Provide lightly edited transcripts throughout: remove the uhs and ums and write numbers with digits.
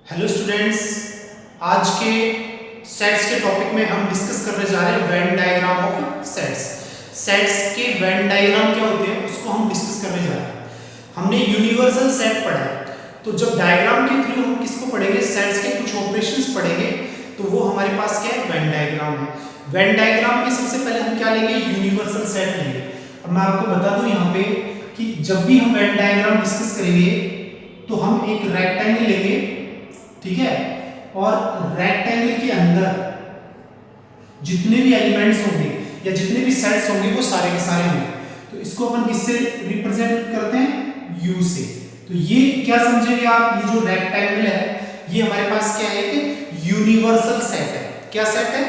Hello students, आज के sets के टॉपिक में हम डिस्कस करने जा रहे हैं Venn diagram of sets. Sets के वेन डायग्राम क्या होते हैं उसको हम डिस्कस करने जा रहे हैं। हमने यूनिवर्सल सेट पढ़ा है, तो जब डायग्राम के थ्रू हम किसको पढ़ेंगे, सेट्स के कुछ ऑपरेशंस पढ़ेंगे, तो वो हमारे पास क्या है, वेन डायग्राम है। वेन डायग्राम में सबसे पहले हम क्या लेंगे, यूनिवर्सल सेट लेंगे। अब मैं आपको बता दूं यहाँ पे कि जब भी हम वेन डायग्राम डिस्कस करेंगे तो हम एक रेक्टेंगल लेंगे, ठीक है, और रेक्टेंगल के अंदर जितने भी एलिमेंट्स होंगे या जितने भी सेट्स होंगे वो सारे के सारे होंगे। तो इसको अपन किससे रिप्रेजेंट करते हैं, यू से। तो ये क्या समझेंगे आप, ये जो रेक्टेंगल है ये हमारे पास क्या है, कि यूनिवर्सल सेट है। क्या सेट है,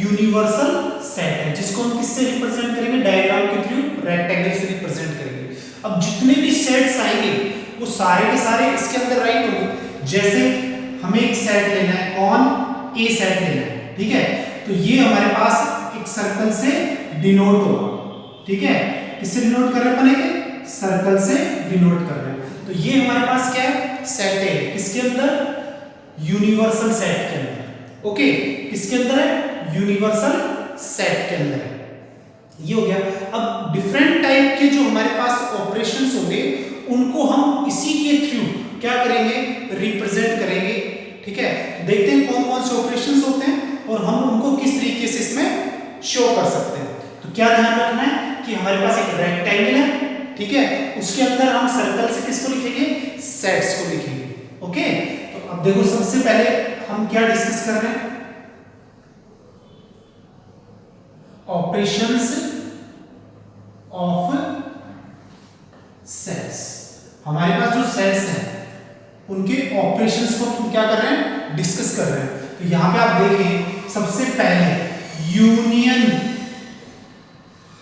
यूनिवर्सल सेट है, जिसको हम किससे रिप्रेजेंट करेंगे, डायग्राम के थ्रू रेक्टेंगल से रिप्रेजेंट करेंगे। अब जितने भी सेट्स आएंगे वो सारे के सारे इसके अंदर राइट होंगे। जैसे हमें एक सेट लेना है, कौन, ए सेट लेना है, ठीक है, तो ये हमारे पास एक सर्कल से डिनोट होगा, ठीक है। किससे डिनोट कर रहे हैं, अपन सर्कल से डिनोट कर रहे हैं। तो ये हमारे पास क्या है, सेट है, किसके अंदर, यूनिवर्सल सेट के अंदर। ओके, किसके अंदर है, यूनिवर्सल सेट के अंदर है। ये हो गया। अब डिफरेंट टाइप के जो हमारे पास ऑपरेशंस होंगे उनको हम इसी के थ्रू क्या करेंगे, रिप्रेजेंट करेंगे, ठीक है। देखते हैं कौन कौन से ऑपरेशंस होते हैं और हम उनको किस तरीके से इसमें शो कर सकते हैं। तो क्या ध्यान रखना है कि हमारे पास एक रेक्टेंगल है, ठीक है, उसके अंदर हम सर्कल से किसको लिखेंगे, सेट्स को लिखेंगे। ओके, तो अब देखो सबसे पहले हम क्या डिस्कस कर रहे हैं, ऑपरेशंस ऑफ सेट्स। हमारे पास जो सेट्स हैं उनके ऑपरेशंस को हम क्या कर रहे हैं, डिस्कस कर रहे हैं। तो यहां पे आप देखें, सबसे पहले यूनियन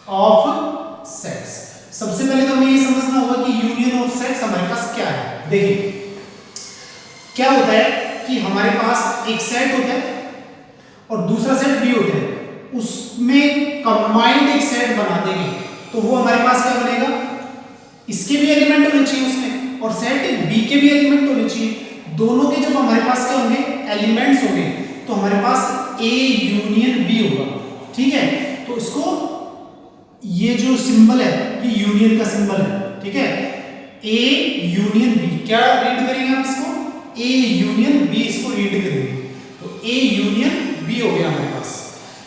ऑफ सेट्स। सबसे पहले तो हमें ये समझना होगा कि यूनियन ऑफ सेट्स हमारे पास क्या है। देखिए क्या होता है कि हमारे पास एक सेट होता है और दूसरा सेट भी होता है, उसमें कंबाइंड एक सेट बना देंगे तो वो हमारे पास क्या बनेगा, इसके भी एलिमेंट होने चाहिए उसमें और सेट बी के भी एलिमेंट होने चाहिए। दोनों के जब हमारे पास क्या होंगे, एलिमेंट्स होंगे, तो हमारे पास ए यूनियन बी होगा, ठीक है। तो इसको ये जो सिंबल है ये यूनियन का सिंबल है, ठीक है, ए यूनियन बी। क्या रीड करेंगे आप इसको, ए यूनियन बी, इसको रीड करेंगे तो ए यूनियन बी हो गया हमारे पास,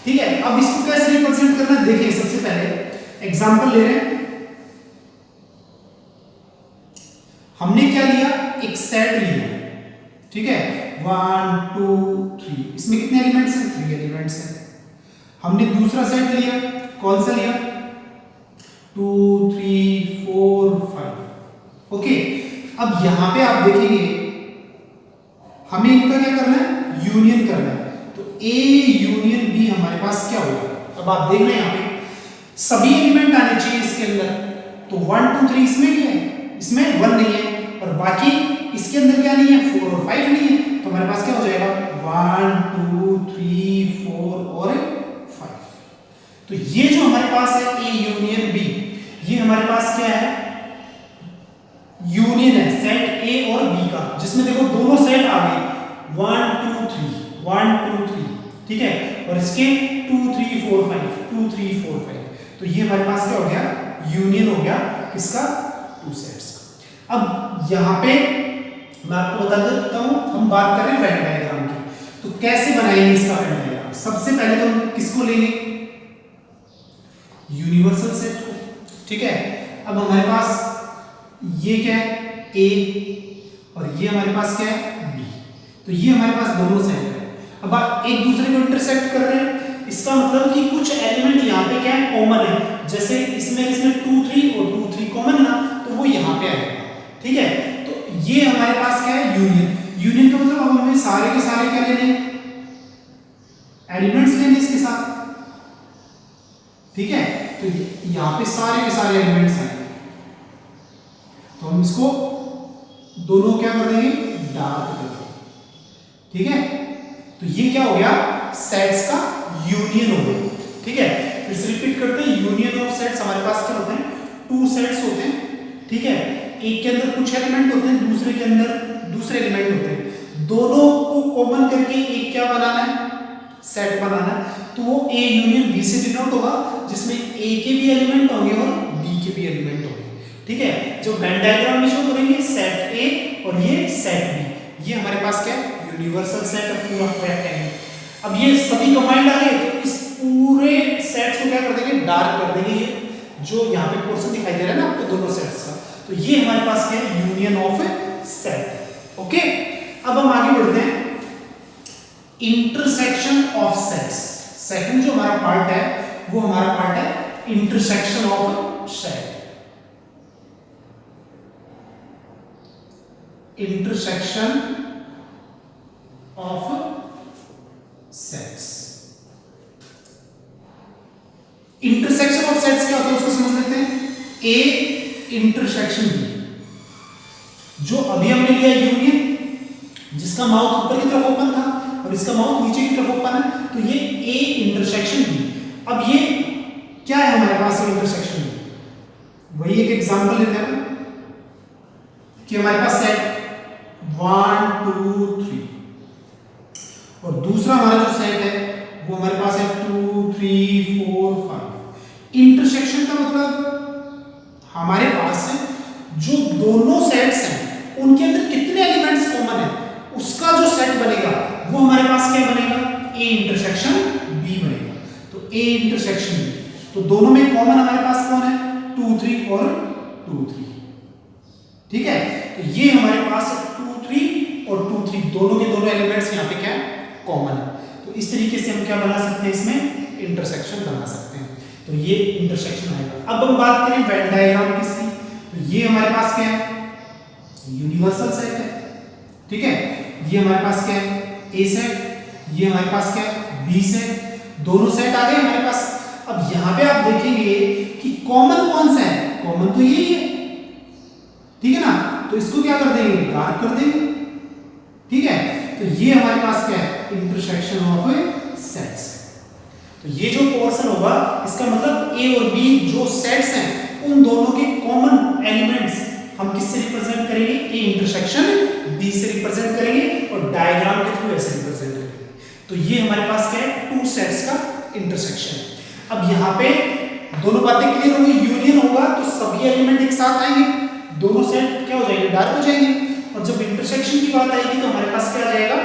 ठीक है। अब इसको कैसे रिप्रेजेंट करना है, देखिए सबसे पहले एग्जांपल ले रहे हैं। हमने क्या लिया, एक सेट लिया, ठीक है, 1 2 3, इसमें कितने एलिमेंट्स हैं, 3 एलिमेंट्स हैं। हमने दूसरा सेट लिया, कौन सा लिया, 2 3 4 5। ओके, अब यहां पे आप देखेंगे हमें इनका क्या करना है, यूनियन करना है। तो ए यूनियन बी हमारे पास क्या होगा, अब आप देख रहे हैं यहां पे सभी एलिमेंट आने चाहिए इसके अंदर। तो 1 2 3 इसमें क्या है, इसमें 1 नहीं है, और बाकी इसके अंदर क्या नहीं है, 4 और 5 नहीं है। तो हमारे पास क्या हो जाएगा, 1 2 3 4 और 5। तो ये जो हमारे पास है ए यूनियन बी, ये हमारे पास क्या है, यूनियन है सेट ए और बी का, जिसमें देखो दोनों सेट आ गए 1 2 3 1 2 3, ठीक है, और इसके 2 3 4 5 2 3 4 5। तो ये हमारे पास क्या हो गया, यूनियन हो गया किसका, 2 सेट्स का। अब यहां पे मैं आपको बता देता हूं, हम बात कर रहे हैं वेन डायग्राम की। तो कैसे बनाएंगे इसका वेन डायग्राम, सबसे पहले तो हम किसको लेंगे, यूनिवर्सल सेट को, ठीक है। अब हमारे पास ये क्या है, ए, और ये हमारे पास क्या है, बी। तो ये हमारे पास दोनों सेट है। अब आप एक दूसरे को इंटरसेक्ट कर रहे हैं, इसका मतलब कि कुछ एलिमेंट यहाँ पे क्या है, कॉमन है। जैसे इसमें 2 3 और 2 3 कॉमन ना, तो वो यहाँ पे आएगा, ठीक है। तो ये हमारे पास क्या है, यूनियन। यूनियन का मतलब अब हमें सारे के सारे क्या लेने, एलिमेंट्स लेने इसके साथ, ठीक है। तो यहाँ पे सारे के सारे एलिमेंट्स हैं, तो हम इसको दोनों क्या कर देंगे, डार्क कर देंगे, ठीक है। तो ये क्या हो गया, सेट्स का यूनियन हो गया, ठीक है। फिर से रिपीट करते हैं, यूनियन ऑफ सेट्स हमारे पास क्या होते हैं, 2 सेट्स होते हैं, ठीक है। एक के अंदर कुछ एलिमेंट होते हैं, दूसरे के अंदर दूसरे एलिमेंट होते हैं। दोनों को कॉमन करके एक क्या बनाना है, सेट बनाना है। तो वो A यूनियन B से डिनोट होगा, जिसमें A के भी एलिमेंट होंगे और B के भी एलिमेंट होंगे। ठीक है, जो वेन डायग्राम में शो करेंगे सेट A और ये सेट B, ये हमारे पास क्या है, यूनिवर्सल सेट है पूरा रेक्टेंगल। अब ये सभी कंबाइंड आ गए, तो इस पूरे सेट्स को क्या कर देंगे, डार्क कर देंगे। ये जो यहाँ पे पोर्शन दिखाई दे रहा है ना आपको दोनों सेट्स का, तो ये हमारे पास क्या है, यूनियन ऑफ सेट। ओके, अब हम आगे बढ़ते हैं, इंटरसेक्शन ऑफ सेट्स। सेकंड जो हमारा पार्ट है वो हमारा पार्ट है intersection of set. Intersection of sets. Intersection of sets क्या होता है उसको समझ लेते हैं। ए इंटरसेक्शन बी, जो अभी हमने लिया यूनियन, जिसका माउथ ऊपर की तरफ ओपन था और इसका माउथ नीचे की तरफ ओपन है, तो ये ए इंटरसेक्शन बी। अब ये क्या है हमारे पास, इंटरसेक्शन बी, वही एक एग्जांपल लेते हैं कि हमारे पास सेट 1 2 3 और दूसरा हमारा जो सेट है वो हमारे पास है 2 3 4 5। इंटरसेक्शन का मतलब हमारे पास जो दोनों सेट्स हैं उनके अंदर कितने एलिमेंट्स कॉमन है, उसका जो सेट बनेगा वो हमारे पास क्या बनेगा, ए इंटरसेक्शन बी बनेगा। तो ए इंटरसेक्शन बी, तो दोनों में कॉमन हमारे पास कौन है, 2 3 और 2 3। ठीक है, तो ये हमारे पास 2 3 और 2 3 दोनों के दोनों एलिमेंट्स यहाँ पे क्या है, कॉमन है। तो इस तरीके से हम क्या बना सकते हैं, इसमें इंटरसेक्शन बना सकते हैं। तो ये इंटरसेक्शन आएगा। अब हम बात करें वेन डायग्राम किसकी, तो ये हमारे पास क्या है, यूनिवर्सल सेट है। ठीक है, ये हमारे पास क्या है, ए सेट, ये हमारे पास क्या है, बी सेट, दोनों सेट आ गए हमारे पास। अब यहाँ पे आप देखेंगे कि कॉमन कौन सा है, कॉमन तो यही है। ठीक है ना, तो इसको क्या कर देंगे, डार्क कर देंगे। ठीक है, तो ये हमारे पास क्या है, इंटरसेक्शन ऑफ सेट्स। तो ये जो पोर्शन होगा, इसका मतलब ए और बी जो सेट्स हैं उन दोनों के कॉमन एलिमेंट्स हम किससे रिप्रेजेंट करेंगे, ए इंटरसेक्शन बी से रिप्रेजेंट करेंगे और डायग्राम के थ्रू ऐसे रिप्रेजेंट करेंगे। तो ये हमारे पास क्या है, टू सेट्स का इंटरसेक्शन। अब यहाँ पे दोनों बातें क्लियर होंगी, यूनियन होगा तो सभी एलिमेंट एक साथ आएंगे, दोनों सेट क्या हो जाएंगे, डार्क हो जाएंगे। और जब इंटरसेक्शन की बात आएगी तो हमारे पास क्या आ जाएगा,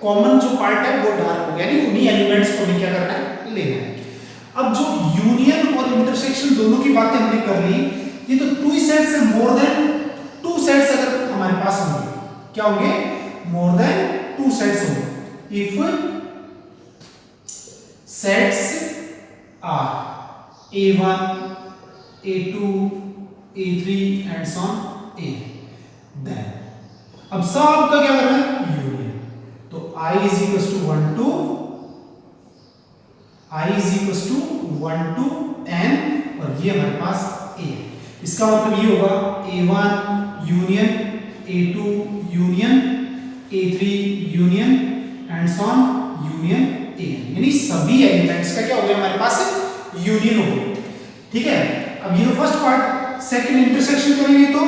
कॉमन जो पार्ट है वो डार्क हो गया, यानी उन्हीं एलिमेंट्स को हमें क्या करना है, लेना है। अब जो यूनियन और इंटरसेक्शन दोनों की बातें हमने कर ली, ये तो टू सेट्स है, मोर देन टू सेट्स अगर हमारे पास होंगे, क्या होंगे, मोर देन टू सेट्स होंगे। If sets are A1 A2 A3 and so on A, then अब सबका क्या करना है, यूनियन। तो I is equals to 1 to n और ये हमारे पास A। इसका मतलब ये होगा A1 union A2 union A3 union and so on union AN, यानी सभी एलिमेंट्स का क्या हो गया, हमारे पास यूनियन हो गया। ठीक है, अब ये तो फर्स्ट पार्ट। सेकंड इंटरसेक्शन करेंगे तो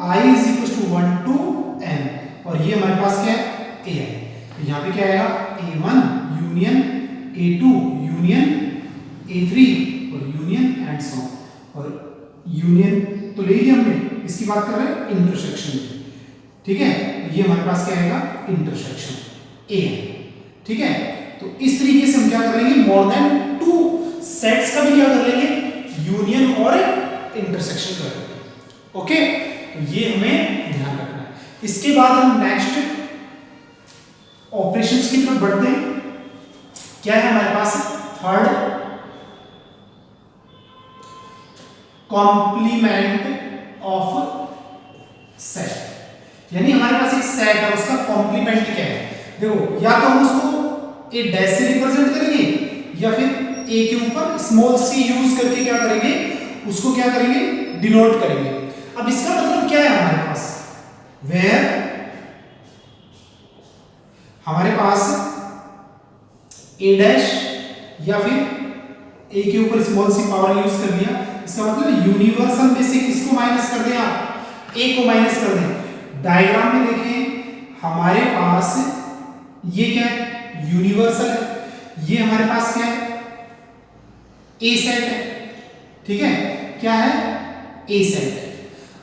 I is equals to 1 to n और ये हमारे पास क्या है, AN। तो यहाँ पे क्या आएगा, A1 union A2 union A3 और यूनियन एंड सो ऑन। और यूनियन तो ले लिया हमने, इसकी बात कर रहे हैं इंटरसेक्शन की। ठीक है, ये हमारे पास क्या आएगा, इंटरसेक्शन AN। ठीक है, तो इस तरीके से हम क्या कर लेंगे, मोर देन टू सेट्स का भी क्या कर लेंगे, यूनियन और इंटरसेक्शन कर लेंगे। ओके, तो ये हमें ध्यान रखना है। इसके बाद हम नेक्स्ट ऑपरेशंस की तरफ बढ़ते हैं। क्या है हमारे पास, थर्ड कॉम्प्लीमेंट ऑफ सेट, यानी हमारे पास एक सेट है, उसका कॉम्प्लीमेंट क्या है। देखो, या तो हम उसको ए डैश से रिप्रेजेंट करेंगे या फिर ए के ऊपर स्मॉल सी यूज करके क्या करेंगे, उसको क्या करेंगे, डिनोट करेंगे। अब इसका मतलब क्या है हमारे पास, वेयर हमारे पास ए डैश या फिर ए के ऊपर स्मॉल सी पावर यूज कर दिया, इसका मतलब यूनिवर्सल में से किसको माइनस कर दें, आप ए को माइनस कर दें। डायग्राम में देखें हमारे पास ये क्या है, यूनिवर्सल है, ये हमारे पास क्या है, ए सेट है, ठीक है, क्या है, ए सेट।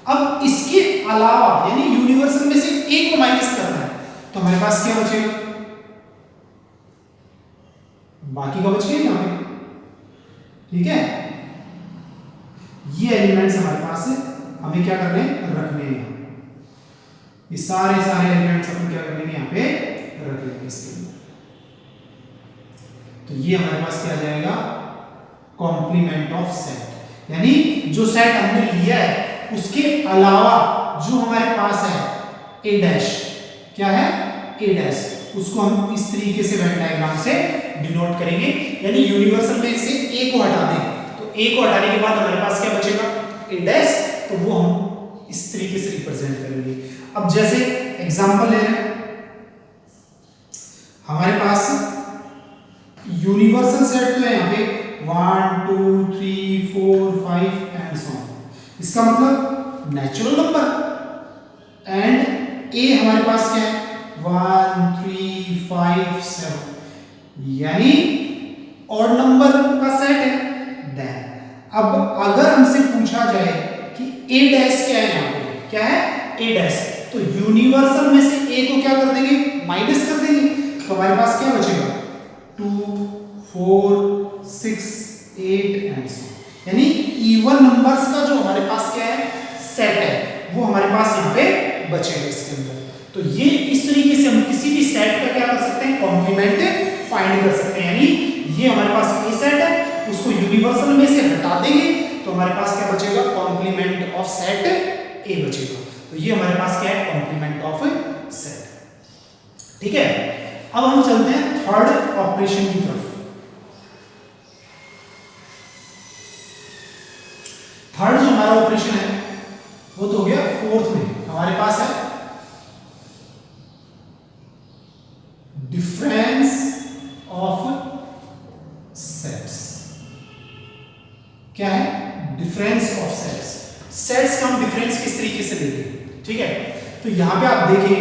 अब इसके अलावा यानी यूनिवर्सल में से ए को माइनस करना है, तो हमारे पास क्या बचेगा, बाकी का बच गया यहाँ पे, ठीक है। ये एलिमेंट्स हमारे पास हमें क्या करने हैं, रखने हैं, ये सारे एलिमेंट्स अपन क्या कर लेंगे, यहाँ पे रख लेंगे इसके अंदर। तो ये हमारे पास क्या आ जाएगा, कॉम्प्लीमेंट ऑफ सेट, यानी जो सेट हमने लिया है उसके अलावा जो हमारे पास है ए डैश, क्या है, ए डैश, उसको हम इस तरीके से वेन डायग्राम से डिनोट करेंगे। यानी यूनिवर्सल में से ए को हटा दें, तो ए को हटाने के बाद हमारे पास क्या बचेगा, ए डैश, तो वो हम इस तरीके से रिप्रेजेंट करेंगे। अब जैसे एग्जांपल ले रहे हैं, हमारे पास यूनिवर्सल सेट तो है यहाँ पे 1 2 3 4 5 एंड सो ऑन, इसका मतलब नेचुरल नंबर, एंड ए हमारे पास क्या है 1 3 5 7, यानी ऑड नंबर का सेट है। देन अब अगर हमसे पूछा जाए कि ए डैश क्या है, यहाँ पे क्या है, ए डैश, तो यूनिवर्सल में से ए को क्या कर देंगे, माइनस कर देंगे, तो हमारे पास क्या बचेगा 2 4 6 8 एंड सो, यानी इवन नंबर्स का जो हमारे पास क्या है, सेट है, वो हमारे पास यहाँ पे बचेगा इसके अंदर। तो ये इस तरीके से हम किसी भी सेट का क्या कर सकते हैं, कॉम्प्लीमेंट फाइंड कर सकते हैं। यानी ये हमारे पास ए सेट है, उसको यूनिवर्सल में से हटा देंगे तो हमारे पास क्या बचेगा, कॉम्प्लीमेंट ऑफ सेट ए बचेगा। तो ये हमारे पास क्या है, कॉम्प्लीमेंट ऑफ सेट, ठीक है। अब हम चलते हैं थर्ड ऑपरेशन की तरफ। थर्ड जो हमारा ऑपरेशन है वो तो हो गया फोर्थ में, हमारे पास है डिफरेंस ऑफ सेट्स। क्या है, डिफरेंस ऑफ सेट्स। सेट्स का हम डिफरेंस किस तरीके से लेंगे, ठीक है। तो यहां पे आप देखें,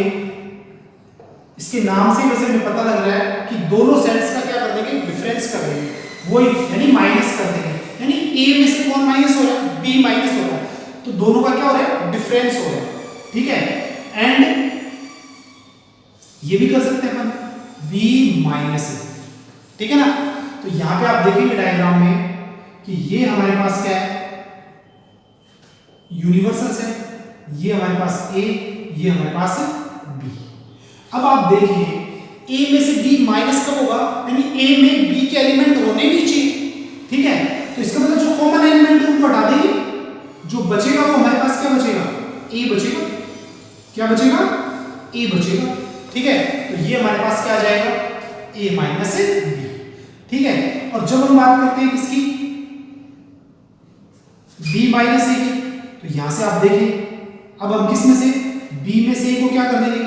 इसके नाम से वैसे हमें पता लग रहा है कि दोनों सेट्स का क्या कर देंगे, डिफरेंस कर देंगे, वही यानी माइनस कर देंगे। यानी ए में से कौन माइनस हो रहा है, बी माइनस हो रहा है, तो दोनों का क्या हो रहा है, डिफरेंस हो रहा है, ठीक है। एंड ये भी कर सकते हैं अपन बी माइनस ए, ठीक है ना। तो यहां पे आप देखेंगे डायग्राम में कि ये हमारे पास क्या है, यूनिवर्सल सेट, ये हमारे पास ए, ये हमारे पास बी। अब आप देखिए ए में से बी माइनस कब होगा, यानी ए में बी के एलिमेंट होने नहीं चाहिए, ठीक है। तो इसका मतलब जो कॉमन एलिमेंट है उनको हटा देंगे, जो बचेगा वो हमारे पास क्या बचेगा, ए बचेगा, क्या बचेगा, ए बचेगा, ठीक है। तो ये हमारे पास क्या आ जाएगा, ए माइनस बी, ठीक है। और जब हम बात करते हैं किसकी, बी माइनस ए की, तो यहां से आप देखें अब हम किस में से, बी में से ए को क्या कर देंगे,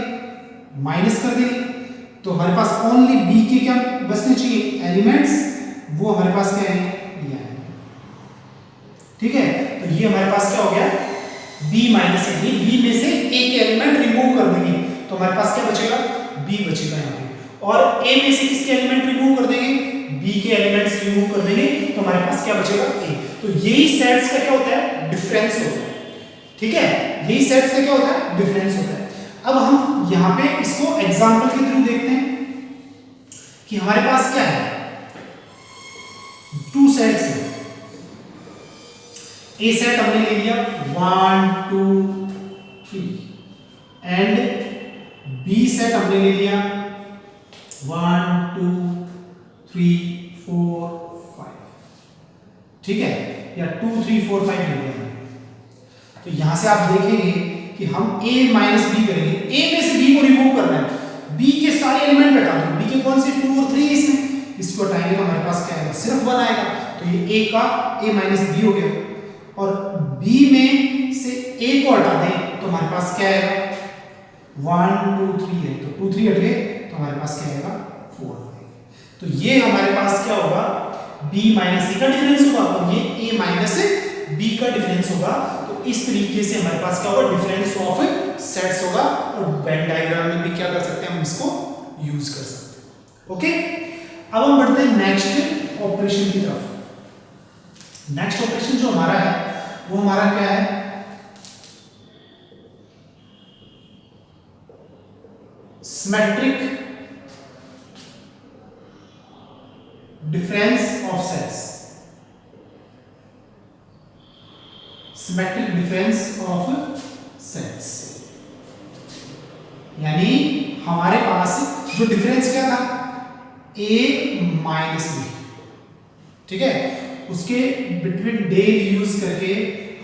माइनस कर देंगे, तो हमारे पास ओनली बी के क्या बचने चाहिए, एलिमेंट्स, वो हमारे पास क्या है, ये है, ठीक है। तो ये हमारे पास क्या हो गया, बी माइनस ए, बी में से ए के एलिमेंट रिमूव कर देंगे तो हमारे पास क्या बचेगा, बी बचेगा यहाँ पे। और ए में से किसके एलिमेंट रिमूव कर देंगे, बी के एलिमेंट्स रिमूव कर देंगे तो हमारे पास क्या बचेगा, ए। तो यही सेट्स का क्या होता है, डिफरेंस होता है, ठीक है। यही सेट्स का क्या होता है, डिफरेंस होता है। अब हम यहाँ पे इसको एग्जांपल के थ्रू देखते हैं कि हमारे पास क्या है, टू सेट्स है। ए सेट हमने ले लिया 1 2 3 एंड बी सेट हमने ले लिया 1 2 3 4 5, ठीक है, या 2 3 4 5 ले लिया। तो यहां से आप देखेंगे कि हम a माइनस बी करेंगे, a में से b को रिमूव करना है, b के सारे एलिमेंट हटा दो, b के कौन से 2 और 3 इसमें, इसको हटाएंगे तो हमारे पास क्या आएगा, सिर्फ 1 आएगा। तो ये a का a माइनस बी हो गया, और b में से a को हटा दें तो हमारे पास क्या आएगा, 1 2 3 है, तो 2 3 हट गए तो हमारे पास क्या आएगा, 4 आएगा। तो ये हमारे पास क्या होगा, b माइनस a का डिफरेंस होगा, और ये a माइनस b का डिफरेंस होगा। तो इस तरीके से हमारे पास क्या होगा, डिफरेंस ऑफ सेट्स होगा। और वेन डायग्राम में भी क्या इसको यूज कर सकते हैं। ओके, अब हम बढ़ते हैं नेक्स्ट ऑपरेशन की तरफ। नेक्स्ट ऑपरेशन जो हमारा है वो हमारा क्या है, symmetric difference of sets. Symmetric difference of sets यानी हमारे पास जो डिफरेंस क्या था, a माइनस बी, ठीक है, उसके बिटवीन डेल यूज करके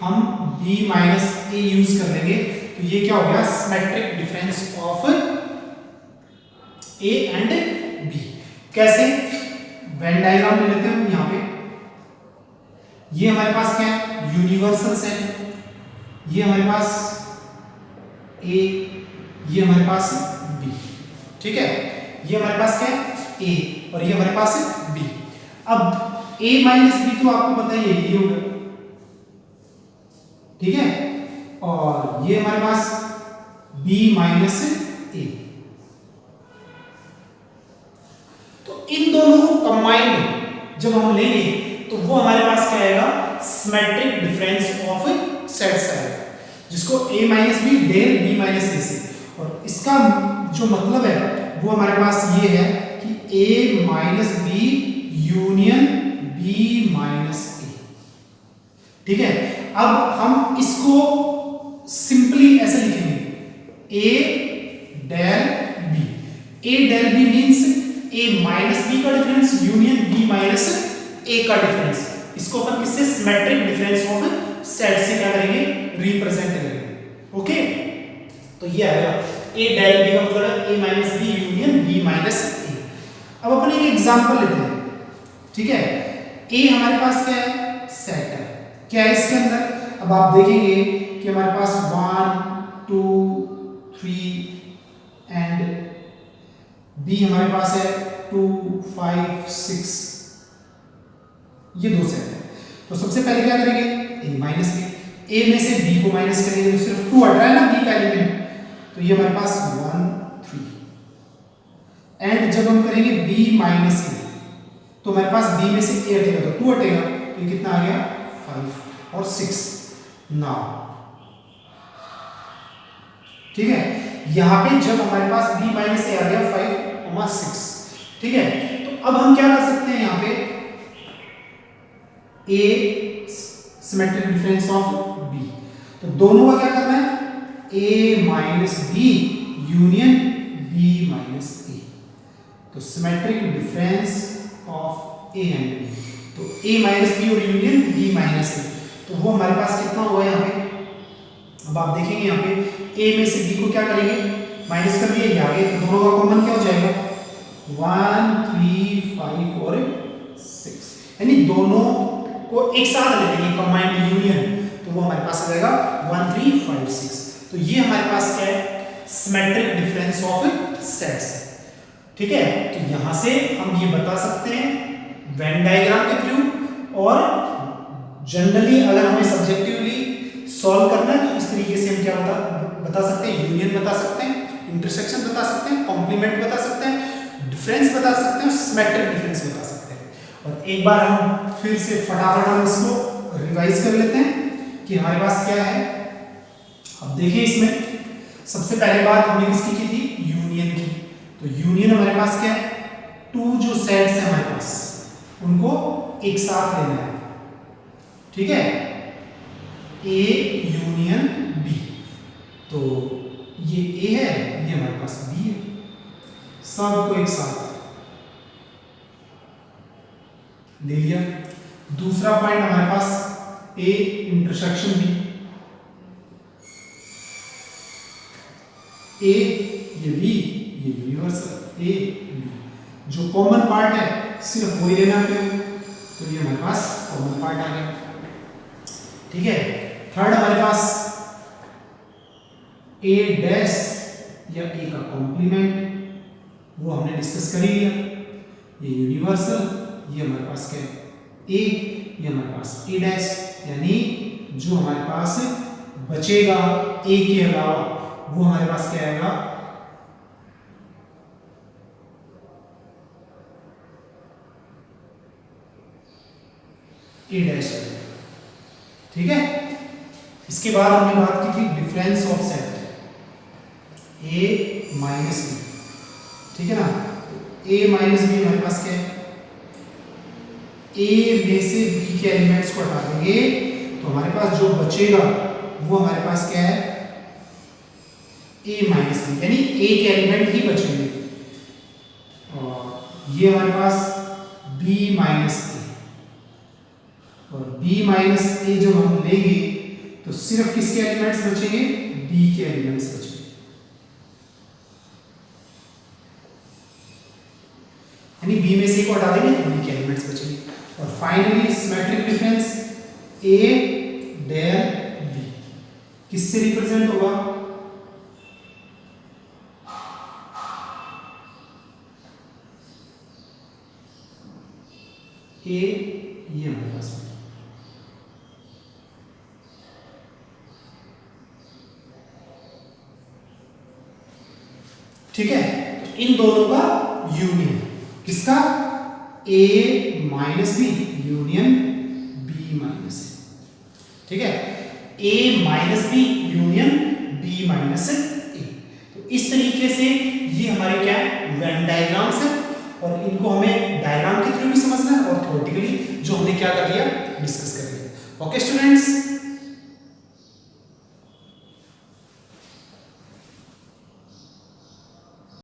हम b माइनस a यूज कर लेंगे, तो ये क्या हो गया, symmetric difference of a and b। कैसे, वेन डायग्राम ले लेते हैं हम यहाँ पे, ये हमारे पास क्या है, यूनिवर्सल सेट, ये हमारे पास a, ये हमारे पास b, ठीक है, ये हमारे पास क्या है a और ये हमारे पास है b। अब a माइनस बी तो आपको पता ही है ये होगा, ठीक है, और ये हमारे पास b माइनस a। तो इन दोनों को कंबाइंड जब हम लेंगे तो वो हमारे पास क्या आएगा, सिमेट्रिक डिफरेंस ऑफ सेट्स आएगा, जिसको a minus B del b minus a से, और इसका जो मतलब है वो हमारे पास ये है कि a minus B union b minus a, ठीक है। अब हम इसको सिंपली ऐसे लिखेंगे, a del b, a del b means a minus b का difference union b minus a का डिफरेंस। इसको अपन किससे, सिमेट्रिक डिफरेंस ऑफ सेट से क्या करेंगे, रिप्रेजेंट करेंगे। ओके, तो ये आएगा a डेल b का मतलब है a minus b union b minus a। अब अपन एक एग्जांपल लेते हैं, ठीक है, a हमारे पास क्या है, सेट है, क्या है इसके अंदर, अब आप देखेंगे कि हमारे पास 1 2 3 एंड b हमारे पास है 2 5 6, ये दो सेट है। तो सबसे पहले क्या करेंगे, a माइनस b, a में से b को माइनस करेंगे तो सिर्फ 2 हट रहा है ना b का एलिमेंट, तो ये हमारे पास 1 3, एंड जब हम करेंगे b माइनस a तो हमारे पास b में से a हटेगा तो 2 हटेगा, तो ये कितना आ गया 5 और 6 9, ठीक है। यहाँ पे जब हमारे पास b माइनस a आ गया 5 6, ठीक है, तो अब हम क्या कर सकते हैं, यहाँ पे a symmetric difference of b, तो दोनों का क्या करना है, a minus B union b minus a, तो symmetric difference of a and b, तो a माइनस बी और यूनियन b माइनस a, तो वो हमारे पास कितना हुआ यहाँ पे, अब आप देखेंगे यहाँ पे a में से b को क्या करेंगे, माइनस कर दिए, आगे तो दोनों का कॉमन क्या हो जाएगा, 1 3 5 और 6, यानी दोनों को एक साथ ले लेंगे कंबाइंड यूनियन, तो वो हमारे पास आ जाएगा 1 3 5 6। तो ये हमारे पास क्या है, सिमेट्रिक डिफरेंस ऑफ सेट्स, ठीक है। तो यहां से हम ये बता सकते हैं वेन डायग्राम के थ्रू, और जनरली अगर हमें सब्जेक्टिवली सॉल्व करना है तो इस तरीके से हम क्या बता सकते हैं, यूनियन बता सकते हैं, इंटरसेक्शन बता सकते हैं, कॉम्प्लीमेंट बता सकते हैं, डिफरेंस बता सकते हैं, सिमेट्रिक डिफरेंस बता सकते हैं। और एक बार हम फिर से फटाफट हम इसको रिवाइज कर लेते हैं कि हमारे पास क्या है। अब देखिए इसमें सबसे पहले बात हमने किसकी की थी, यूनियन की, तो यूनियन हमारे पास क्या है, 2 जो सेट्स हैं हमारे पास उनको एक साथ लेना है, ठीक है, A यूनियन B, तो ये A है, ये हमारे पास B है, सबको एक साथ ले लिया। दूसरा पॉइंट हमारे पास A इंटरसेक्शन B, A ये B, ये यूनिवर्सल A B, जो कॉमन पार्ट है सिर्फ वही लेना है, तो ये हमारे पास कॉमन पार्ट आ गया, ठीक है। थर्ड हमारे पास A डैश या A का कॉम्प्लीमेंट, वो हमने डिस्कस कर ही लिया, ये यूनिवर्सल, ये हमारे पास क्या है A, ये हमारे पास A डैश, यानी जो हमारे पास बचेगा A के अलावा वो हमारे पास क्या आएगा, ए डैश है। ठीक है, इसके बाद हमने बात की थी difference of set A minus B. ठीक है ना, ए माइनस बी हमारे पास क्या है, ए में से बी के एलिमेंट्स को हटा देंगे तो हमारे पास जो बचेगा वो हमारे पास क्या है, ए माइनस बी, यानी ए के एलिमेंट ही बचेंगे। और ये हमारे पास बी माइनस ए, और बी माइनस ए जब हम लेंगे तो सिर्फ किसके एलिमेंट्स बचेंगे, बी के एलिमेंट्स बचेंगे। यानी बी में से को हटा देंगे तो बी के एलिमेंट्स बचेंगे। और फाइनली सिमेट्रिक डिफरेंस ए डेल बी किससे रिप्रेजेंट होगा, ए, ये हमारे पास है। ठीक है, तो इन दोनों का यूनियन, किसका, A minus B union B minus A. ठीक है, A minus B union B minus A. तो इस तरीके से ये हमारे क्या है, वेन डायग्राम्स है, और इनको हमें डायग्राम के थ्रू भी समझना है और थ्योरेटिकली जो हमने क्या कर लिया, डिस्कस कर लिया। Okay students,